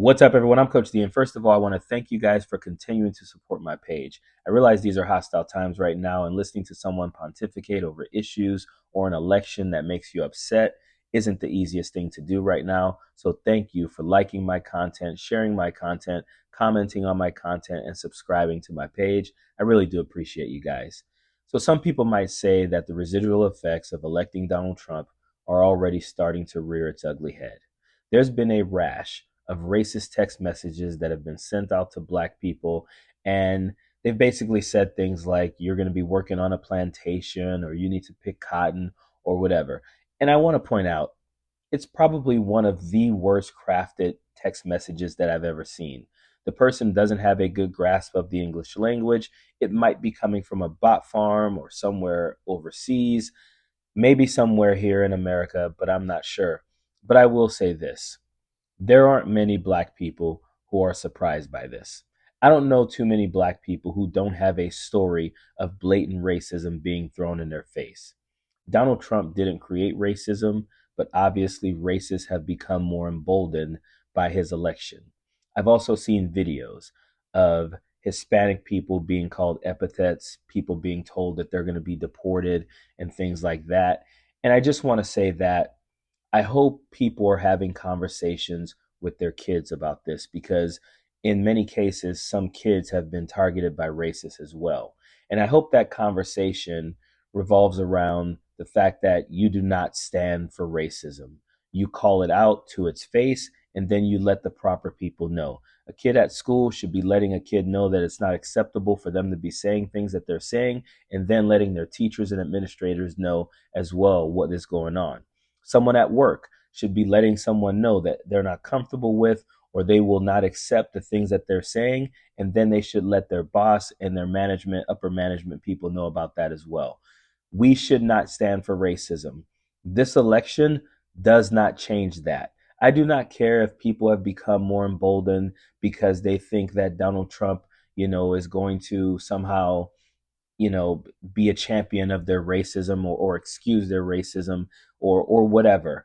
What's up, everyone? I'm Coach D, and first of all, I want to thank you guys for continuing to support my page. I realize these are hostile times right now, and listening to someone pontificate over issues or an election that makes you upset isn't the easiest thing to do right now. So thank you for liking my content, sharing my content, commenting on my content, and subscribing to my page. I really do appreciate you guys. So some people might say that the residual effects of electing Donald Trump are already starting to rear its ugly head. There's been a rash of racist text messages that have been sent out to Black people. And they've basically said things like, you're going to be working on a plantation, or you need to pick cotton, or whatever. And I want to point out, it's probably one of the worst crafted text messages that I've ever seen. The person doesn't have a good grasp of the English language. It might be coming from a bot farm or somewhere overseas, maybe somewhere here in America, but I'm not sure. But I will say this: there aren't many Black people who are surprised by this. I don't know too many Black people who don't have a story of blatant racism being thrown in their face. Donald Trump didn't create racism, but obviously racists have become more emboldened by his election. I've also seen videos of Hispanic people being called epithets, people being told that they're going to be deported, and things like that. And I just want to say that I hope people are having conversations with their kids about this, because in many cases, some kids have been targeted by racists as well. And I hope that conversation revolves around the fact that you do not stand for racism. You call it out to its face, and then you let the proper people know. A kid at school should be letting a kid know that it's not acceptable for them to be saying things that they're saying, and then letting their teachers and administrators know as well what is going on. Someone at work should be letting someone know that they're not comfortable with, or they will not accept the things that they're saying, and then they should let their boss and their management, upper management people know about that as well. We should not stand for racism. This election does not change that. I do not care if people have become more emboldened because they think that Donald Trump, is going to somehow, be a champion of their racism, or excuse their racism, or whatever.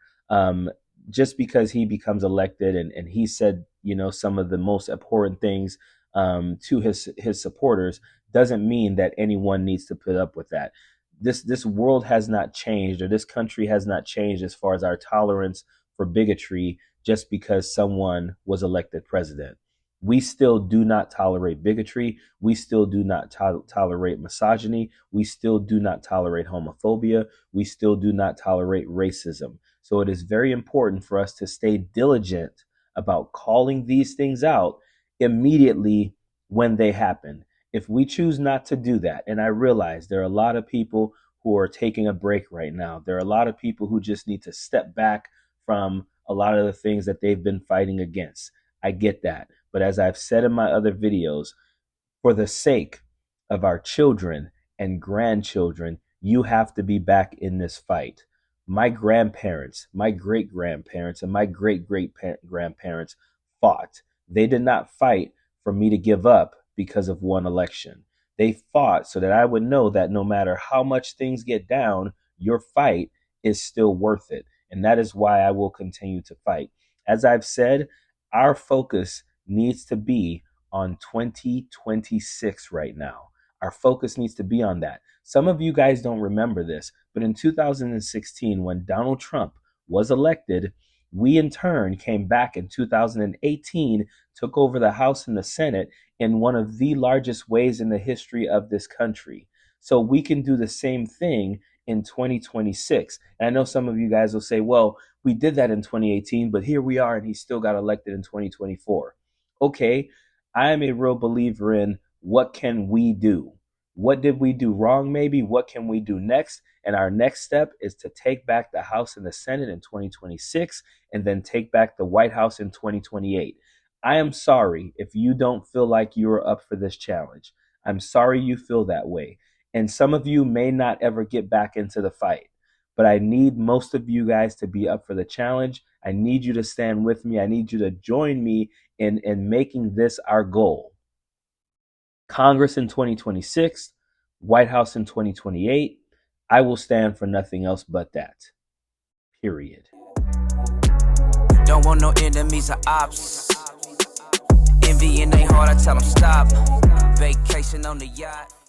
Just because he becomes elected, and he said, some of the most abhorrent things to his supporters, doesn't mean that anyone needs to put up with that. This world has not changed, or this country has not changed as far as our tolerance for bigotry just because someone was elected president. We still do not tolerate bigotry. We still do not tolerate misogyny. We still do not tolerate homophobia. We still do not tolerate racism. So it is very important for us to stay diligent about calling these things out immediately when they happen. If we choose not to do that, and I realize there are a lot of people who are taking a break right now, there are a lot of people who just need to step back from a lot of the things that they've been fighting against. I get that. But as I've said in my other videos, for the sake of our children and grandchildren, you have to be back in this fight. My grandparents, my great grandparents, and my great great grandparents fought. They did not fight for me to give up because of one election. They fought so that I would know that no matter how much things get down, your fight is still worth it. And that is why I will continue to fight. As I've said, our focus needs to be on 2026 right now. Our focus needs to be on that. Some of you guys don't remember this, but in 2016, when Donald Trump was elected, we in turn came back in 2018, took over the House and the Senate in one of the largest ways in the history of this country. So we can do the same thing in 2026. And I know some of you guys will say, well, we did that in 2018, but here we are, and he still got elected in 2024. Okay, I am a real believer in what can we do? What did we do wrong maybe? What can we do next? And our next step is to take back the House and the Senate in 2026, and then take back the White House in 2028. I am sorry if you don't feel like you are up for this challenge. I'm sorry you feel that way. And some of you may not ever get back into the fight. But I need most of you guys to be up for the challenge. I need you to stand with me. I need you to join me in making this our goal. Congress in 2026, White House in 2028. I will stand for nothing else but that. Period. Don't want no enemies or ops. envy in their heart, I tell them stop. Vacation on the yacht.